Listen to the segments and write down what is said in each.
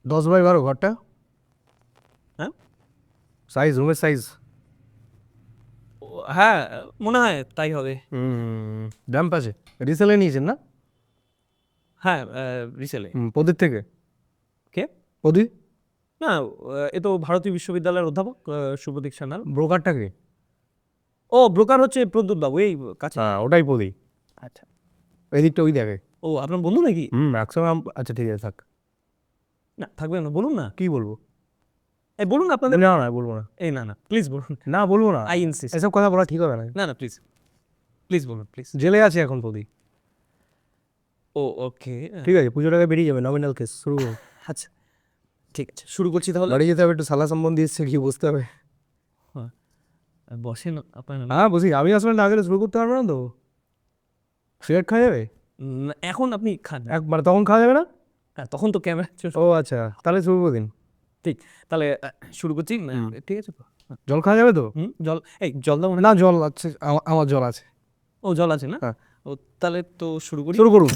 10x12 ঘরটা হ্যাঁ size, রুমের সাইজ। হ্যাঁ, মনে হয় তাই হবে। দাম পাশে রিসেলে নিয়েছেন না? হ্যাঁ, রিসেলে। প্রদীপ থেকে। কে? প্রদীপ না, এ তো ভারতীয় বিশ্ববিদ্যালয়ের অধ্যাপক সুপ্রতীক সান্যাল। ব্রোকারটাকে। ও, ব্রোকার হচ্ছে প্রদ্যুৎ বাবু, এই কাছে। হ্যাঁ, ওটাই প্রদীপ। আচ্ছা। এদিকটা ওই দেখে। ও, আপনার বন্ধু নাকি? ম্যাক্সিমাম। আচ্ছা ঠিক আছে, থাক। না, থাকবেন না, বলুন না। কি বলবো? এই বলুন আপনাদের। না না, বলবো না। এই না না, প্লিজ বলুন। না, বলবো না। I insist. এসব কথা বলা ঠিক হবে না। না না, প্লিজ প্লিজ বলুন, প্লিজ। জেলে আছে এখন প্রদীপ। ও, ওকে। ঠিক আছে, পুজোর আগে বেরিয়ে যাবে। নমিনাল কেস শুরু করুন। আচ্ছা, ঠিক আছে, শুরু করছি তাহলে। বাড়ি যেতে হবে, একটু সালা সম্বন্ধে এসছে কি বুঝতে হবে। হ্যাঁ, বসেন আপনার। হ্যাঁ বুঝি, আমি আসলে না গেলে শুরু করতে পারবো না তো। সিগারেট খাওয়া যাবে? এখন আপনি খান। একবার তখন খাওয়া যাবে না? হ্যাঁ, তখন তো ক্যামেরা। ও আচ্ছা, তাহলে শুরু করে দিন। ঠিক, তাহলে শুরু করছি। ঠিক আছে তো? জল খাওয়া যাবে তো? জল, এই জল দাও না, জল আছে, আমার জল আছে। ও, জল আছে না? হ্যাঁ, ও, তাহলে তো শুরু করি। শুরু করুন।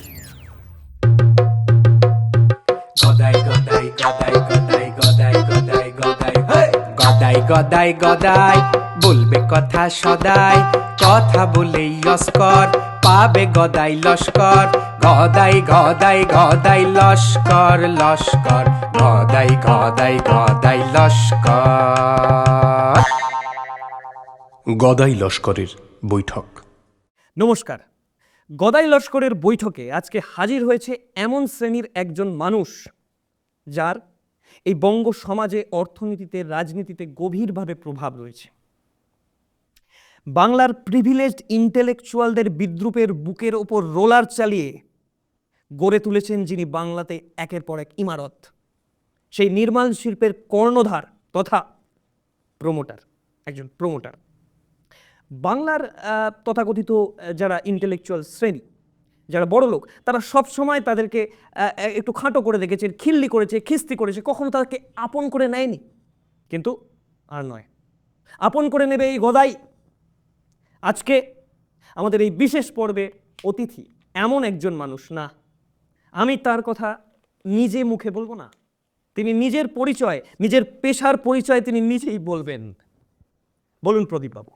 গদাই গদাই গদাই গদাই গদাই গদাই গদাই গদাই গদাই গদাই বলবে কথা সদাই, কথা বলেই লস্কর পাবে গদাই লস্কর। গদাই গদাই গদাই লস্কর লস্কর, গদাই গদাই গদাই লস্কর। গদাই লস্করের বৈঠক। নমস্কার। গদাই লস্করের বৈঠকে আজকে হাজির হয়েছে এমন শ্রেণীর একজন মানুষ যার এই বঙ্গ সমাজে, অর্থনীতিতে, রাজনীতিতে গভীরভাবে প্রভাব রয়েছে। বাংলার প্রিভিলেজড ইন্টেলেকচুয়ালদের বিদ্রুপের বুকের ওপর রোলার চালিয়ে গড়ে তুলেছেন যিনি বাংলাতে একের পর এক ইমারত, সেই নির্মাণ শিল্পের কর্ণধার তথা প্রমোটার, একজন প্রমোটার। বাংলার তথাকথিত যারা ইন্টেলেকচুয়াল শ্রেণী, যারা বড় লোক, তারা সব সময় তাদেরকে একটু খাটো করে দেখেছে, খিল্লি করেছে, খিস্তি করেছে, কখনো তাদেরকে আপন করে নেয়নি। কিন্তু আর নয়, আপন করে নেবে এই গদাই। আজকে আমাদের এই বিশেষ পর্বে অতিথি এমন একজন মানুষ, না আমি তার কথা নিজে মুখে বলবো না, তিনি নিজের পরিচয়, নিজের পেশার পরিচয় তিনি নিজেই বলবেন। বলুন প্রদীপ বাবু।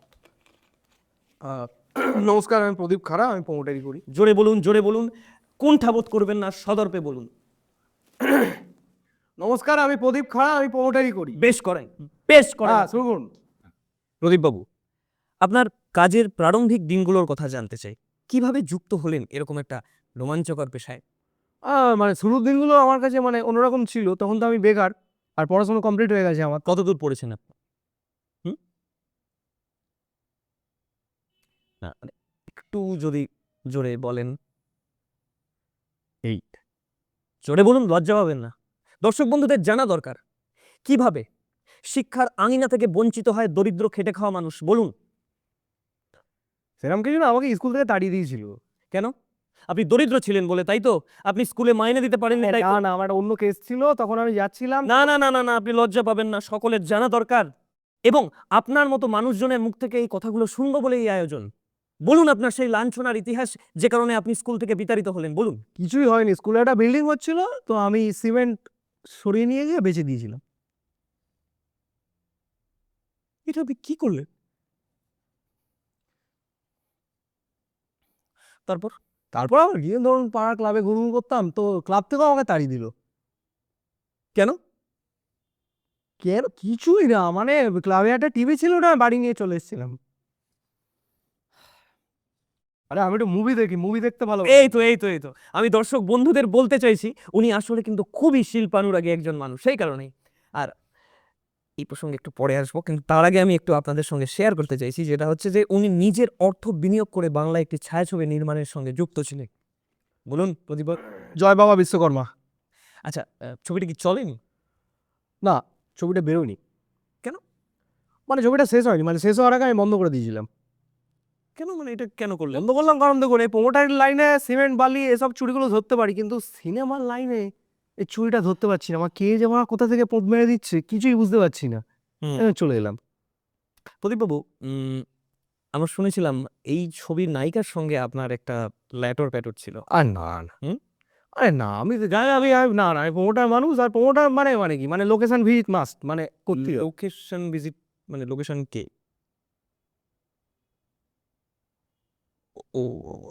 নমস্কার, আমি প্রদীপ খাড়া, আমি প্রমোটারি করি। জোরে বলুন, জোরে বলুন, কুণ্ঠাবোধ করবেন না, সদর্পে বলুন। নমস্কার, আমি প্রদীপ খাড়া, আমি প্রমোটারি করি। বেশ করেন, বেশ করেন। হ্যাঁ, শুরু করুন। প্রদীপ বাবু, আপনার কাজের প্রারম্ভিক দিনগুলোর কথা জানতে চাই। কিভাবে যুক্ত হলেন এরকম একটা রোমাঞ্চকর পেশায়? মানে শুরুর দিনগুলো আমার কাছে মানে অন্যরকম ছিল। তখন তো আমি বেকার, আর পড়াশোনা কমপ্লিট হয়ে গেছে আমার। কতদূর পড়েছেন আপনি? হুম, না মানে একটু যদি জোরে বলেন। এই জোরে বলুন, লজ্জা পাবেন না। দর্শক বন্ধুদের জানা দরকার কিভাবে শিক্ষার আঙিনা থেকে বঞ্চিত হয় দরিদ্র খেটে খাওয়া মানুষ। বলুন। সেরকম কিছু না, আমাকে স্কুল থেকে তাড়িয়ে দিয়েছিল। কেন? আপনি দরিদ্র ছিলেন বলে, তাই তো? আপনি স্কুলে মাইনে দিতে পারেননি, তাই না তো? না, আমার একটা অন্য কেস ছিল, তখন আমি যাচ্ছিলাম। না না না না না, আপনি লজ্জা পাবেন না, সকলের জানা দরকার। এবং আপনার মতো মানুষজনের মুখ থেকে এই কথাগুলো শুনবো বলে এই আয়োজন। বলুন আপনার সেই লাঞ্ছনার ইতিহাস, যে কারণে আপনি স্কুল থেকে বিতাড়িত হলেন, বলুন। কিছুই হয়নি, স্কুলে একটা বিল্ডিং হচ্ছিল, তো আমি সিমেন্ট সরিয়ে নিয়ে গিয়ে বেঁচে দিয়েছিলাম। এটা আপনি কি করলেন? তারপর? তারপর আবার গিয়ে ধরুন পাড়ার ক্লাবে ঘুরঘুর করতাম, তো ক্লাব থেকেও আমাকে তাড়িয়ে দিল। কেন? কেন? কিছুই না, মানে ক্লাবে একটা টিভি ছিল না, বাড়ি নিয়ে চলে এসেছিলাম। আরে আমি একটু মুভি দেখি, মুভি দেখতে ভালো। এই তো আমি দর্শক বন্ধুদের বলতে চাইছি, উনি আসলে কিন্তু খুবই শিল্পানুরাগী একজন মানুষ, সেই কারণেই। আর এই প্রসঙ্গে একটু পরে আসবো, কিন্তু তার আগে আমি একটু আপনাদের সঙ্গে শেয়ার করতে চাইছি, যেটা হচ্ছে যে উনি নিজের অর্থ বিনিয়োগ করে বাংলায় একটি ছায়াছবি নির্মাণের সঙ্গে যুক্ত ছিলেন। বলুন প্রদীপ। জয় বাবা বিশ্বকর্মা। আচ্ছা, ছবিটা কি চলেনি? না, ছবিটা বেরোয়নি। কেন? মানে ছবিটা শেষ হয়নি, মানে শেষ হওয়ার আগে আমি বন্ধ করে দিয়েছিলাম। কেন মানে এটা কেন করলেন? বন্ধ করলাম কারণ দেখুন, এই প্রোমোটারির লাইনে সিমেন্ট বালি এসব চুরিগুলো ধরতে পারি, কিন্তু সিনেমার লাইনে এই চুরিটা ধরতে পারছি না। আমার কে যে আমার কোথা থেকে পোদ মেরে দিচ্ছে কিছুই বুঝতে পারছি না। চলে এলাম। প্রদীপবাবু, আমরা শুনেছিলাম এই ছবির নায়িকার সঙ্গে আপনার একটা ল্যাটর প্যাটর ছিল। আর না না, হুম? আরে না আমি তো জানি না না আমি প্রমোটার মানুষ, আর প্রমোটার মানে কি মানে লোকেশন ভিজিট মাস্ট মানে করতে হবে। লোকেশন ভিজিট মানে লোকেশন কে? ও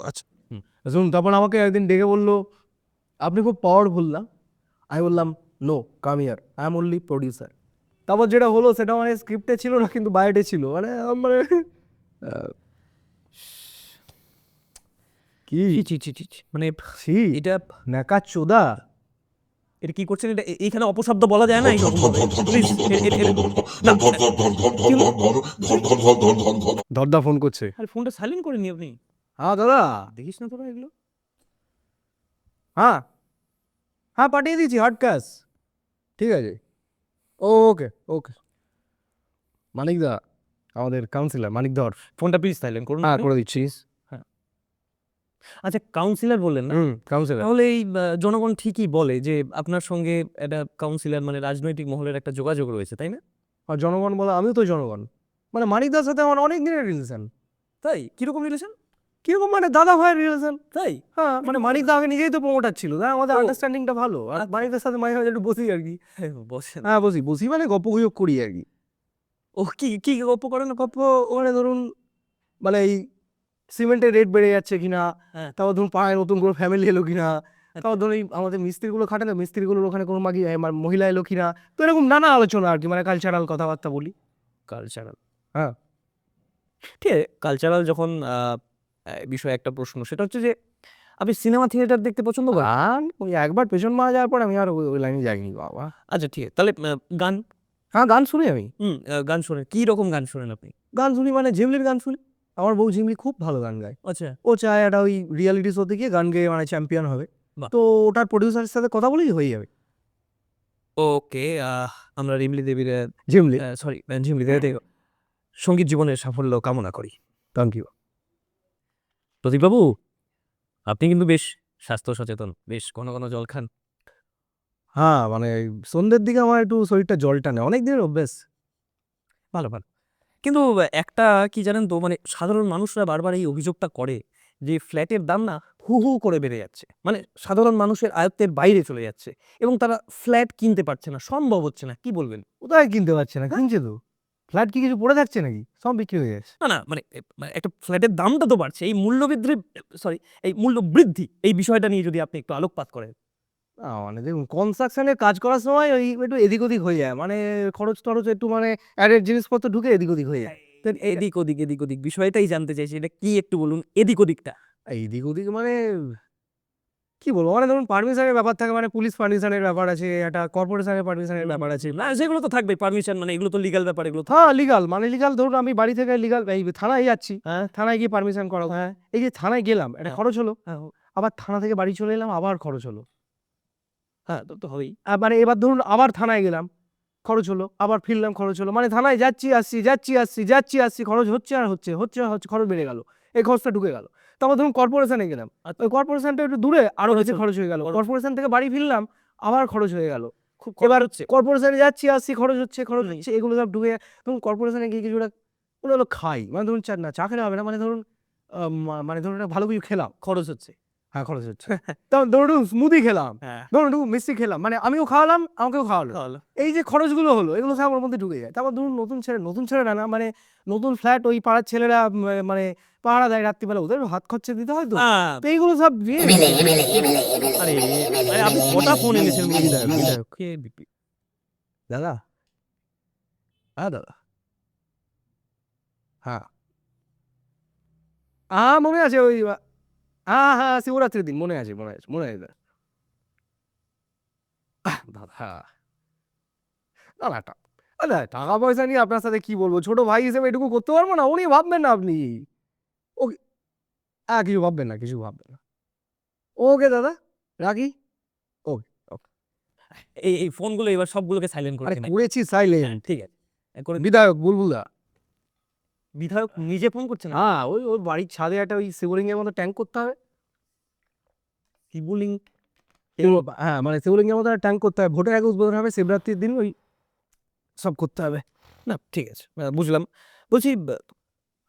আচ্ছা। শুনুন, তারপর আমাকে একদিন ডেকে বললো আপনি খুব পাওয়ারফুল না। আমি বললাম no, come here, I am only producer. তারপর যেটা হলো সেটা মানে স্ক্রিপ্টে ছিল না কিন্তু বায়োটে ছিল, মানে মানে কি ছি ছি ছি ছি। মানে ছি এটা নাকা চোদা। এটা কি করছেন? এটা এইখানে অপশব্দ বলা যায় না এইরকম ভাবে। Please, না, দরদা ফোন করছে। আরে ফোনটা সাইলেন্ট করে নি আপনি। হ্যাঁ দাদা, দেখিস না তোরা এগুলো? হ্যাঁ হ্যাঁ পাঠিয়ে দিয়েছি হার্ড ক্যাশ। ঠিক আছে, ওকে ওকে। মানিক দা, আমাদের কাউন্সিলর মানিক ধর। ফোনটা প্লিজ সাইলেন্ট করুন হ্যাঁ আপনি। করে দিচ্ছিস। আচ্ছা, কাউন্সিলর বললেন না? কাউন্সিলর। তাহলে এই জনগণ ঠিকই বলে যে আপনার সঙ্গে একটা কাউন্সিলর মানে রাজনৈতিক মহলের একটা যোগাযোগ রয়েছে, তাই না? আর জনগণ বলে আমিও তো জনগণ। মানে মানিকদার সাথে আমার অনেক দিনের রিলেশন। তাই কিরকম রিলেশন? কিরকম মানে দাদা ভাইয়ের রিলেশন। তাই হ্যাঁ মানে মানিকদা আগে নিজেই তো প্রমোটার ছিল, তাই আমাদের ও। আন্ডারস্ট্যান্ডিংটা ভালো। আর আচ্ছা। মানিকদার সাথে মাঝে মাঝে একটু বসি আর কি। বসেন। হ্যাঁ বসি বসি মানে গপ্প গুজব করি আর কি। ও কি কি গল্প করেন? গপ্প মানে ধরুন মানে এই সিমেন্টের রেট বেড়ে যাচ্ছে কিনা, হ্যাঁ। তারপর ধরুন পাড়ায় নতুন করে ফ্যামিলি এলো কিনা, তারপর ধরুন এই আমাদের মিস্ত্রিগুলো খাটে না, মিস্ত্রিগুলোর ওখানে কোনো মহিলা এলো কিনা, তো এরকম নানা আলোচনা আর কি, মানে কালচারাল কথাবার্তা বলি। কালচারাল। হ্যাঁ ঠিক আছে, কালচারাল যখন বিষয়ে একটা প্রশ্ন, সেটা হচ্ছে যে আপনি সিনেমা থিয়েটার দেখতে পছন্দ করেন? গান ওই একবার পেছন মারা যাওয়ার পর আমি আর ওই লাইনে যাইনি বাবা। আচ্ছা ঠিক আছে, তাহলে গান। হ্যাঁ গান শুনি আমি। গান শোনেন? কি রকম গান শোনেন আপনি? গান শুনি মানে ঝিমলির গান শুনি। আমার বউ ঝিমলি খুব ভালো গান গায়। আচ্ছা। ও চায় একটা ওই রিয়ালিটি শোতে গিয়ে গান গেয়ে মানে চ্যাম্পিয়ন হবে। বাহ। তো ওটার প্রডিউসারের সাথে কথা বলেই হয়ে যাবে। ওকে, আমরা রিমলি দেবীর ঝিমলি, সরি ঝিমলি দেবীর সঙ্গীত জীবনের সাফল্য কামনা করি। Thank you. প্রদীপবাবু, আপনি কিন্তু বেশ স্বাস্থ্য সচেতন, বেশ ঘন ঘন জল খান। হ্যাঁ মানে সন্ধ্যের দিকে আমার একটু শরীরটা জল টানে, অনেক দিনের অভ্যেস। ভালো ভালো। কিন্তু একটা কি জানেন তো, মানে সাধারণ মানুষরা বারবার এই অভিযোগটা করে যে ফ্ল্যাটের দাম না হু হু করে বেড়ে যাচ্ছে, মানে সাধারণ মানুষের আয়ত্তের বাইরে চলে যাচ্ছে এবং তারা ফ্ল্যাট কিনতে পারছে না, সম্ভব হচ্ছে না। কি বলবেন? কোথায় কিনতে পারছে না, কিনছে তো। ফ্ল্যাট কি কিছু পড়ে থাকছে নাকি, সব বিক্রি হয়ে যাচ্ছে। না না, মানে মানে একটা ফ্ল্যাটের দামটা তো বাড়ছে, এই মূল্যবৃদ্ধি, সরি এই মূল্য বৃদ্ধি, এই বিষয়টা নিয়ে যদি আপনি একটু আলোকপাত করেন। মানে দেখুন কনস্ট্রাকশনের কাজ করার সময় ওই একটু এদিক ওদিক হয়ে যায়, মানে খরচ টরচ একটু মানে অ্যাডেড জিনিসপত্র ঢুকে এদিক ওদিক হয়ে যায়। এদিক ওদিক এদিক ওদিক বিষয়টাই জানতে চাইছি, এটা কি একটু বলুন এদিক ওদিকটা। এইদিক ওদিক মানে কি বলবো, মানে ধরুন পারমিশনের ব্যাপার থাকে, মানে পুলিশ পারমিশনের ব্যাপার আছে, একটা কর্পোরেশনের পারমিশনের ব্যাপার আছে। না সেগুলো তো থাকবে, পারমিশন মানে এগুলো তো লিগ্যাল ব্যাপার, এগুলো তো। হ্যাঁ লিগাল, মানে লিগাল ধরুন আমি বাড়ি থেকে লিগাল এই থানায় যাচ্ছি, হ্যাঁ থানায় গিয়ে পারমিশন করাবো, হ্যাঁ এই যে থানায় গেলাম একটা হ্যাঁ। খরচ হলো, হ্যাঁ, আবার থানা থেকে বাড়ি চলে এলাম আবার খরচ হলো। হ্যাঁ তো হবেই। মানে এবার ধরুন আবার থানায় গেলাম খরচ হলো, আবার ফিরলাম খরচ হলো, মানে থানায় যাচ্ছি আসছি যাচ্ছি আসছি যাচ্ছি আসছি, খরচ হচ্ছে আর হচ্ছে হচ্ছে আর হচ্ছে, খরচ বেড়ে গেল, এই খরচটা ঢুকে গেল। তারপর ধরুন কর্পোরেশনে গেলাম, ওই কর্পোরেশনটা একটু দূরে, আরো বেশি খরচ হয়ে গেল। কর্পোরেশন থেকে বাড়ি ফিরলাম আবার খরচ হয়ে গেল। খুব এবার হচ্ছে। কর্পোরেশনে যাচ্ছি আসছি খরচ হচ্ছে খরচ হচ্ছে, এগুলো সব ঢুকে ধরুন কর্পোরেশনে গিয়ে কিছুটা কোনো হলো খাই, মানে ধরুন চা খেলে হবে না, মানে ধরুন মানে ধরুন একটা ভালো কিছু খেলাম, খরচ হচ্ছে। হ্যাঁ খরচ হচ্ছে। তখন ধরুন স্মুদি খেলাম, হ্যাঁ ধরুন একটু মিষ্টি খেলাম, মানে আমিও খাওয়ালাম আমাকেও খাওয়ালো, তাহলে এই যে খরচগুলো হলো এগুলো সব ওর মধ্যে ঢুকে যায়। তারপর ধরুন নতুন ছেলেরা না, মানে নতুন ফ্ল্যাট, ওই পাড়ার ছেলেরা মানে পাহারা দেয় রাত্রিবেলা, ওদের হাত খরচা দিতে হয় তো, তো এইগুলো সব আরে আরে আপনি কটা ফোন এনেছেন বিধায়ক? কে দাদা, হ্যাঁ দাদা, হ্যাঁ মনে আছে ওই হ্যাঁ হ্যাঁ শিবরাত্রির দিন মনে আছে দাদা। দাদা না না আরে টাকা পয়সা নিয়ে আপনার সাথে কি বলবো, ছোট ভাই হিসেবে এটুকু করতে পারবো না, উনি ভাববেন না আপনি। ও হ্যাঁ কিছু ভাববেন না। ওকে দাদা রাখি। ওকে ওকে। এই ফোনগুলো এবার সবগুলোকে সাইলেন্ট করে আরে দিন। করেছি হ্যাঁ, সাইলেন্ট। ঠিক আছে। করে বিধায়ক বুলবুলদা। বিধায়ক নিজে ফোন করছে না? হ্যাঁ ওই ওর বাড়ির ছাদে একটা ওই শিবলিং এর মতো ট্যাঙ্ক করতে হবে। শিবলিং? হ্যাঁ মানে শিবলিং এর মতো একটা ট্যাঙ্ক করতে হবে, ভোটের আগে উদ্বোধন হবে, শিবরাত্রির দিন ওই সব করতে হবে। না ঠিক আছে, বুঝলাম। বলছি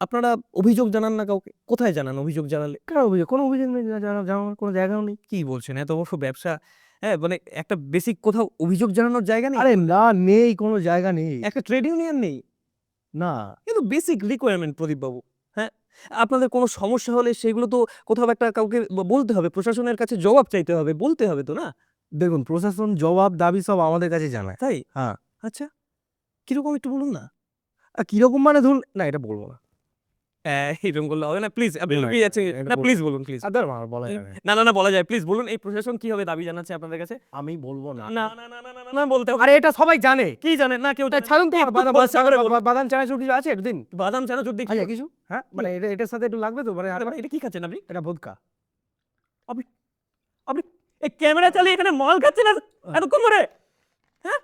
আপনারা অভিযোগ জানান না কাউকে? কোথায় জানান অভিযোগ জানালে? কেন অভিযোগ? কোনো অভিযোগ নেই, জানানোর কোনো জায়গাও নেই। কি বলছেন? এত বড় ব্যবসা, হ্যাঁ, মানে একটা বেসিক কোথাও অভিযোগ জানানোর জায়গা নেই? আরে না, নেই, কোনো জায়গা নেই। একটা ট্রেড ইউনিয়ন নেই? না, কিন্তু বেসিক রিকোয়ারমেন্ট প্রদীপবাবু, হ্যাঁ? আপনাদের কোনো সমস্যা হলে সেগুলো তো কোথাও একটা কাউকে বলতে হবে, প্রশাসনের কাছে জবাব চাইতে হবে, বলতে হবে তো না? দেখুন প্রশাসন জবাব দাবি সব আমাদের কাছে জানায়। তাই? হ্যাঁ। আচ্ছা, কিরকম একটু বলুন না? কিরকম মানে ধরুন, না এটা বলবো না। এরকম করলে হবে না, প্লিজ। আপনি না, লুকিয়ে যাচ্ছেন, এটা না বল- প্লিজ বলুন, প্লিজ। আমার বলা যাবে না। না, না, না, বলা যায়, প্লিজ বলুন। এই প্রশাসন কিভাবে দাবি জানাচ্ছে আপনাদের কাছে? আমি বলবো না। না, না, না, না, না, না, না, বলতে হবে। আরে এটা সবাই জানে। কি জানেন না কেউ? জানে না। ছাড়ুন তো, একটু বলতে হবে, বলুন। বাদাম চানাচুর কিছু আছে একদিন? বাদাম চানাচুর দেখি। আচ্ছা কিছু, হ্যাঁ, মানে এটার সাথে একটু লাগবে তো, মানে আরে ভাই, এটা কি খাচ্ছেন আপনি? এটা ভোদকা। আপনি এই ক্যামেরা চালিয়ে এখানে মাল খাচ্ছেন এতক্ষণ ধরে? হ্যাঁ?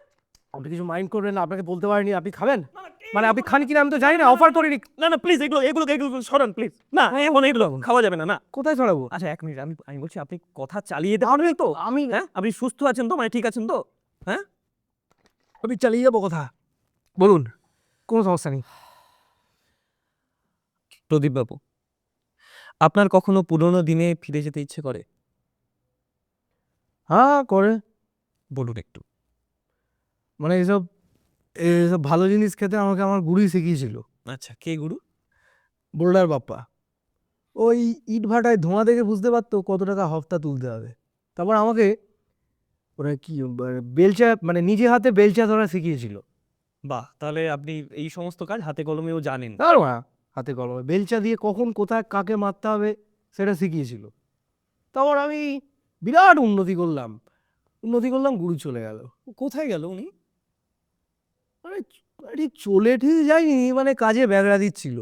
আপনি কিছু মাইন্ড করবেন না, আপনাকে বলতে পারিনি, আপনি খাবেন? না, না, মানে আপনি খান কিনা আমি তো জানি না, অফার করিনি। না, না, প্লিজ এগুলো সরান প্লিজ। না, এখন এগুলো খাওয়া যাবে না, না। কোথায় ছড়াবো? আচ্ছা, 1 মিনিট, আমি বলছি আপনি কথা চালিয়ে যেতে পারবেন তো? আমি হ্যাঁ? আপনি সুস্থ আছেন তো? মানে ঠিক আছেন তো? হ্যাঁ? আমি চালিয়ে যাবো কথা, বলুন, কোনো সমস্যা নেই। প্রদীপবাবু, আপনার কখনো পুরোনো দিনে ফিরে যেতে ইচ্ছে করে? হ্যাঁ করে। বলুন একটু। মানে এইসব এইসব ভালো জিনিস খেতে আমাকে আমার গুরুই শিখিয়েছিল, আচ্ছা, কে গুরু? বোল্ডার বাপ্পা। ওই ইট ভাটায় ধোঁয়া দেখে বুঝতে পারতো কত টাকা হপ্তা তুলতে হবে। তারপর আমাকে ওরা কি বেলচা, মানে নিজে হাতে বেলচা ধরা শিখিয়েছিল। বাহ! তাহলে আপনি এই সমস্ত কাজ হাতে কলমেও জানেন। আর হাতে কলমে বেলচা দিয়ে কখন কোথায় কাকে মারতে হবে সেটা শিখিয়েছিল। তারপর আমি বিরাট উন্নতি করলাম, গুরু চলে গেল। কোথায় গেল উনি? আরে ঠিক চলে ঠিক যায়নি, মানে কাজে ব্যাগরা দিচ্ছিল।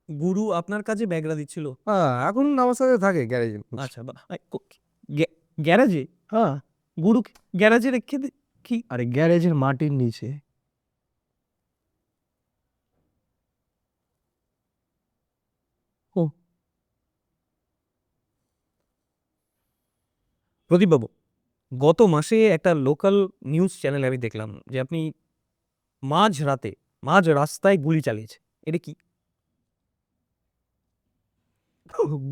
গুরু আপনার কাজে ব্যাগরা দিচ্ছিল? হ্যাঁ, এখন আমার সাথে থাকে গ্যারেজে। আচ্ছা, বাহ! গ্যারাজে? হ্যাঁ, গুরু গ্যারাজে রেখে কি? আরে গ্যারেজের মাটির নিচে। প্রদীপবাবু, গত মাসে একটা লোকাল নিউজ চ্যানেলে আমি দেখলাম যে আপনি মাঝ রাস্তায় গুলি চালিয়েছে। এটা কি?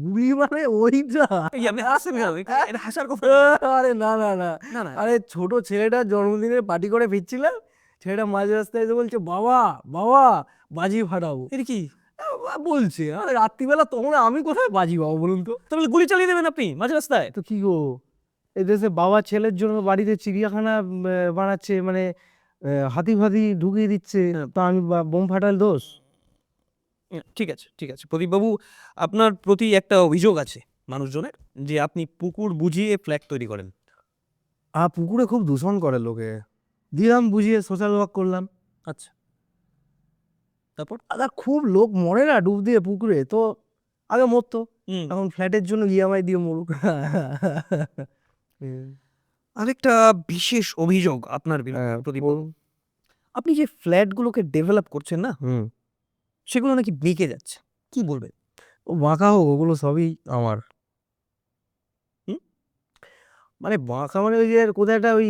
গুলি মানে ওইটা? এই আপনি হাসছেন কেন? এটা হাসার কথা না। আরে না না না, না, না। আরে ছোট ছেলেটার জন্মদিনে পার্টি করে ফিরছিলাম, ছেলেটা মাঝ রাস্তায় এসে বলছে, বাবা বাবা বাজি ফাটাবো। এটা কি? বলছে, আরে রাত্রিবেলা তখন আমি কোথায় বাজি পাবো বলুন তো? তাহলে গুলি চালিয়ে দেবেন আপনি মাঝ রাস্তায়? তো কি গো, এই দেশে বাবা ছেলের জন্য বাড়িতে চিড়িয়াখানা বানাচ্ছে, মানে হাতি ফাতি ঢুকিয়ে দিচ্ছে, তা আমি বোম ফাটাল দোষ? ঠিক আছে, ঠিক আছে। প্রদীপবাবু, আপনার প্রতি একটা অভিযোগ আছে মানুষজনের যে আপনি পুকুর বুঝিয়ে ফ্ল্যাট তৈরি করেন। পুকুরে খুব দূষণ করে লোকে, দিলাম বুঝিয়ে সোশ্যাল ওয়ার্ক করলাম। আচ্ছা, তারপর? আদা খুব লোক মরে না ডুব দিয়ে পুকুরে, তো আগে মরতো, হুম। এখন ফ্ল্যাটের জন্য ইএমআই দিয়ে মরুক। আরেকটা বিশেষ অভিযোগ আপনার বিরুদ্ধে প্রদীপবাবু। আপনি যে ফ্ল্যাটগুলোকে ডেভেলপ করছেন না, হুম, সেগুলো নাকি বেঁকে যাচ্ছে। কি বলবেন? ও বাঁকা হোক, ওগুলো সবই আমার। হুম? মানে বাঁকা মানে ওই যে কোথায় একটা ওই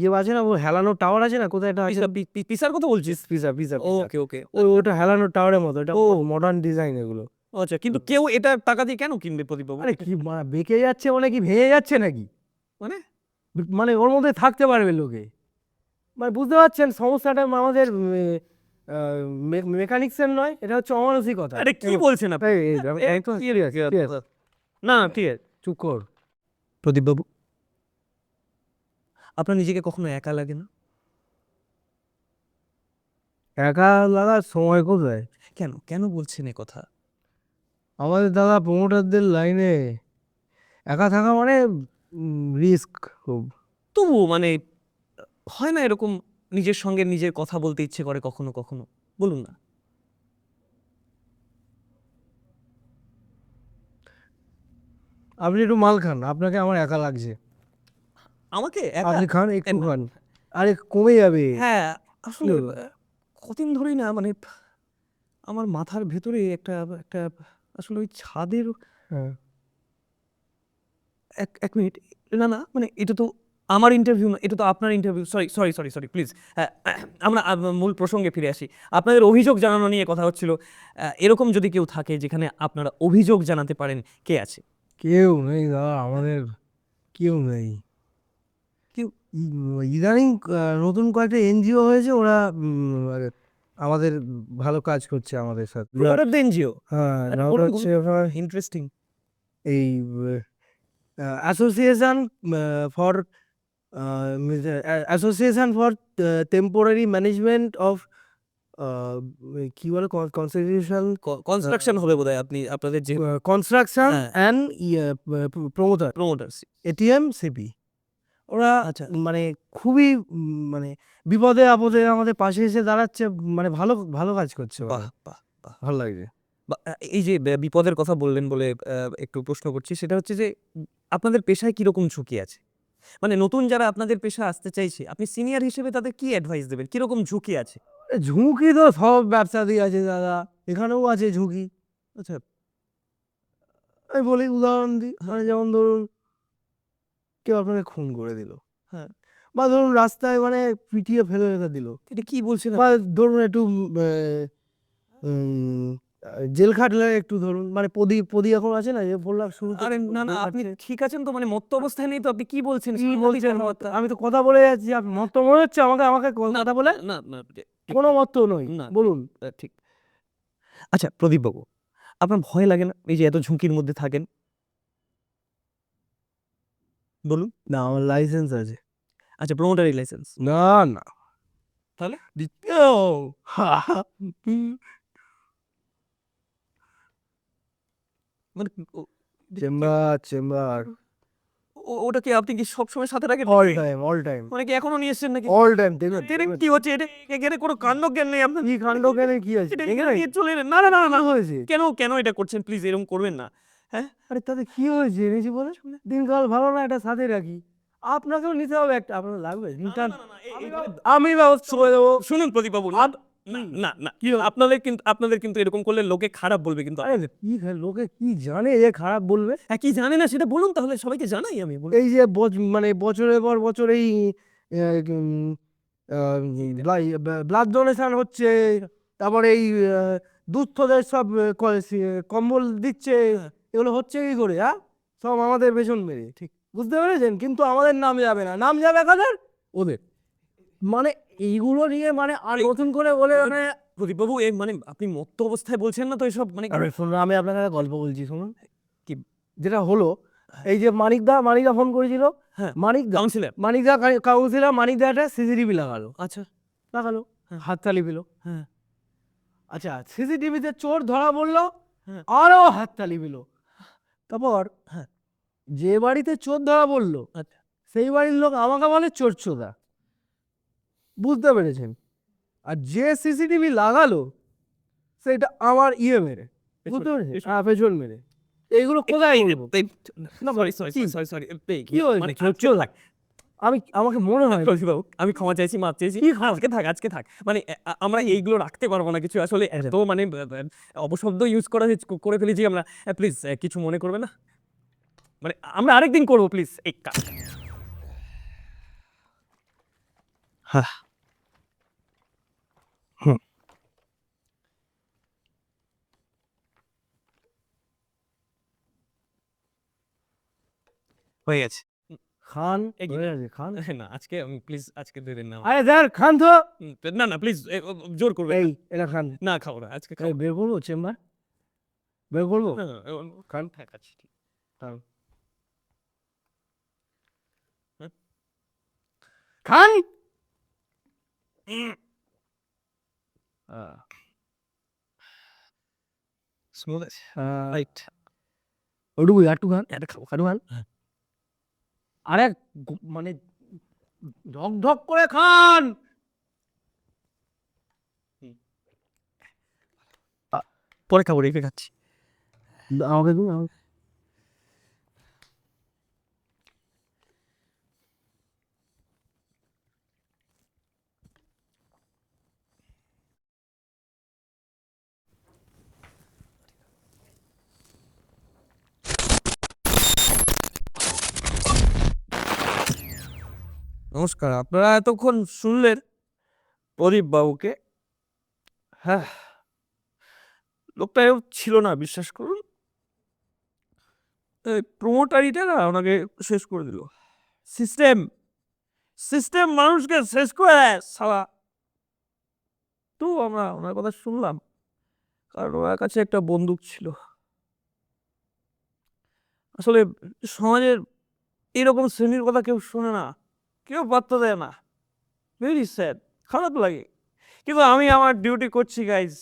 ইয়ে আছে না, ও হেলানো টাওয়ার আছে না, কোথায় একটা আছে, পিসার কথা বলছিস? পিসা পিসা ওকে, ওকে। ওটা হেলানো টাওয়ারের মতো, এটা মডার্ন ডিজাইন এগুলো। আচ্ছা, কিন্তু কেউ এটা টাকা দিয়ে কেন কিনবে প্রদীপবাবু? আরে কি বেঁকে যাচ্ছে মানে কি ভেঙে যাচ্ছে নাকি? মানে? মানে ওর মধ্যে থাকতে পারবে লোকে, মানে বুঝতে পারছেন সমস্যাটা আমাদের মেকানিক্সের নয়, এটা হচ্ছে অমানসিকতা। আরে কি বলছেন আপনি? না, ঠিক আছে। চুপ কর। প্রদীপবাবু, আপনার নিজেকে কখনো একা লাগে না? একা লাগার সময় কোথায়? কেন কেন বলছেন এ কথা? আমাদের দাদা প্রমোটারদের লাইনে একা থাকা মানে রিস্ক খুব। তবুও মানে হয় না এরকম, নিজের সঙ্গে নিজের কথা বলতে ইচ্ছে করে কখনো কখনো? বলুন না। আপনি একটু মাল খান, আপনাকে আমার একা লাগছে। আমাকে একা? আপনি খান, একটু না। খান, আরে কমে যাবে। হ্যাঁ, আসলে হলো? কদিন ধরেই না, মানে আমার মাথার ভেতরে একটা একটা আসলে ওই ছাদের হ্যাঁ, এক মিনিট। না, না, মানে এটা তো আমার ইন্টারভিউ না, এটা তো আপনার interview. Sorry sorry sorry sorry please, আমরা মূল প্রসঙ্গে ফিরে আসি। আপনাদের অভিযোগ জানানো নিয়ে কথা হচ্ছিল। এরকম যদি কেউ থাকে যেখানে আপনারা অভিযোগ জানাতে পারেন, কে আছে? কেউ নেই দাদা, আমাদের কেউ নেই। ইদানিং নতুন কয়েকটা এনজিও হয়েছে, ওরা আমাদের ভালো কাজ করছে আমাদের সাথে। এনজিও? হ্যাঁ, ওটা হচ্ছে ইন্টারেস্টিং। এই association for temporary management of কি বলে কনস্ট্রাকশন কনস্ট্রাকশন হবে বোধহয় আপনি আপনাদের যে কনস্ট্রাকশন হ্যাঁ। And promoter, প্রমোটার্স। ATM CP. ওরা আচ্ছা। মানে খুবই মানে বিপদে আপদে আমাদের পাশে এসে দাঁড়াচ্ছে, মানে ভালো ভালো কাজ করছে ওরা। বাহ বাহ বাহ। ভালো লাগছে। এই যে বিপদের কথা বললেন বলে একটু প্রশ্ন করছি, সেটা হচ্ছে যে আপনাদের পেশায় কিরকম ঝুঁকি আছে? মানে নতুন যারা আপনাদের পেশা আসতে চাইছে, আপনি সিনিয়র হিসেবে তাদের কি অ্যাডভাইস দেবেন? কিরকম ঝুঁকি আছে? ঝুঁকি তো সব ব্যবসাতেই আছে দাদা, এখানেও আছে ঝুঁকি। আচ্ছা। আমি বলি, উদাহরণ দিই, মানে যেমন ধরুন কেউ আপনাকে খুন করে দিল, হ্যাঁ। বা ধরুন রাস্তায় মানে পিটিয়ে ফেলে রেখে দিল, এটা কি বলছেন? বা ধরুন একটু জেল খাটলে একটু ধরুন, মানে পদি এখন আছে না, যে বললাম শুরু। আরে না না, আপনি ঠিক আছেন তো? মানে মত্ত অবস্থায় নেই তো? আপনি কি বলছেন? কি বলছেন? আমি তো কথা বলে যাচ্ছি, আপনি মত মনে হচ্ছে আমাকে আমাকে কথা বলে? না না, কোনো মত নই, না, বলুন। ঠিক। আচ্ছা প্রদীপ বাবু, আপনার ভয় লাগে না এই যে এত ঝুঁকির মধ্যে থাকেন? বলুন। না, আমার লাইসেন্স আছে। আচ্ছা, প্রমোটারি লাইসেন্স? না না, তাহলে মানে চেম্বার চেম্বার ওটা কি আপনি কি সবসময় সাথে রাখেন? অল টাইম অল টাইম মানে কি এখনো নিয়ে এসছেন নাকি? All time. দেখবেন দেখেন কি হচ্ছে, এটা এখানে কোনো কাণ্ড জ্ঞান নেই আপনার। কি কাণ্ড, কেন কি আছে এটা এখানে? নিয়ে চলে এলেন। না না না না, হয়েছে? কেন কেন এটা করছেন? প্লিজ এরকম করবেন না। হ্যাঁ, আরে তাতে কি হয়েছে এনেছি বলে? দিনকাল ভালো না, এটা সাথে রাখি। আপনাকেও নিতে হবে একটা, আপনার লাগবে নিতান, আমি ব্যবস্থা করে দেবো। শুনুন প্রদীপ বাবু, না না, আপনাদের কিন্তু এরকম করলে লোকে খারাপ বলবে কিন্তু। আরে কি লোকে কি জানে যে খারাপ বলবে? হ্যাঁ, কি জানে না সেটা বলুন তাহলে, সবাইকে জানাই আমি। এই যে মানে বছরের পর বছর এই ব্লাড ডোনেশন হচ্ছে, তারপরে এই দুস্থদের সব কম্বল দিচ্ছে, এগুলো হচ্ছে কি করে? হ্যাঁ, সব আমাদের পেছন মেরে, ঠিক বুঝতে পেরেছেন? কিন্তু আমাদের নাম যাবে না, নাম যাবে কাদের? ওদের। মানে এইগুলো নিয়ে মানে আর নতুন করে বলে মানে প্রদীপ বাবু, মানে আপনি মত্ত অবস্থায় বলছেন না তো এসব? মানে আরে শুনুন, আমি আপনাকে একটা গল্প বলছি, শুনুন। কি? যেটা হলো, এই যে মানিকদা ফোন করেছিল। হ্যাঁ, মানিকদা কাউন্সিলর। কাউন্সিলর মানিকদা একটা সিসিটিভি লাগালো। আচ্ছা। লাগালো, হ্যাঁ। হাততালি পেল। হ্যাঁ। আচ্ছা, সিসিটিভিতে চোর ধরা পড়লো, হ্যাঁ। আরো হাততালি পেল। তারপর হ্যাঁ। যে বাড়িতে চোর ধরা পড়লো, আচ্ছা। সেই বাড়ির লোক আমাকে বলে চোর চোদা, বুঝতে পেরেছেন? আর যে সিসিটিভি লাগালো সেটা আমার মেরে, বুঝতে পেরেছেন? হ্যাঁ, পেছন মেরে। এইগুলো কোথায় বলবো? সরি। কি হয়েছে? মানে চোর চোদা? আমাকে মনে হয় প্রদীপ বাবু, আমি ক্ষমা চাইছি, মাপ চাইছি। আজকে থাক। মানে আমরা এইগুলো রাখতে পারবো না কিছু, আসলে এত মানে অপশব্দ ইউজ করে ফেলেছি আমরা। প্লিজ কিছু মনে করবে না, মানে আমরা আরেকদিন করবো প্লিজ। এই কাজ হয়ে গেছে। খান এগিয়ে। হয়ে গেছে, খান। না, আজকে আমি প্লিজ, আজকে দেবেন না। আরে স্যার, খান তো। না না প্লিজ, জোর করবে এই এটা খান। না, খাবো না আজকে। এই বের করবো চেম্বার, বের করবো। খান, ঠিক আছে। খান, খান। স্মুথ আছে, রাইট। ওটুকু একটু খান, এটা খাবো। একটু খান। আরে মানে ঢক ঢক করে খান। পরে খাবো, রেখে খাচ্ছি। আমাকে দিন, আমাকে। নমস্কার, আপনারা এতক্ষণ শুনলেন প্রদীপ বাবুকে। হ্যাঁ, লোকটা এও ছিল না, বিশ্বাস করুন। এই প্রমোটারিটা না ওনাকে শেষ করে দিল। সিস্টেম সিস্টেম মানুষকে শেষ করে দেয় সালা। তো আমরা ওনার কথা শুনলাম, কারণ ওনার কাছে একটা বন্দুক ছিল। আসলে সমাজের এরকম শ্রেণীর কথা কেউ শোনে না, কেউ পাত্তা দেয় না। ভেরি স্যাড, খারাপ লাগে। কিন্তু আমি আমার ডিউটি করছি গাইজ।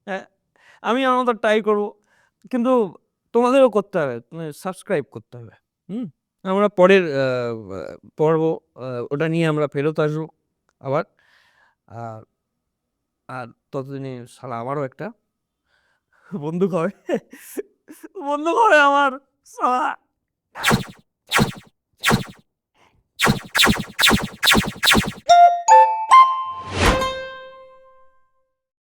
হ্যাঁ, আমি আমার মতো ট্রাই করবো, কিন্তু তোমাদেরও করতে হবে, সাবস্ক্রাইব করতে হবে। আমরা পরের পর্ব, ওটা নিয়ে আমরা ফেরত আসবো আবার। আর আর ততদিনে শালা আমারও একটা বন্দুক হবে, বন্দুক হবে আমার শালা।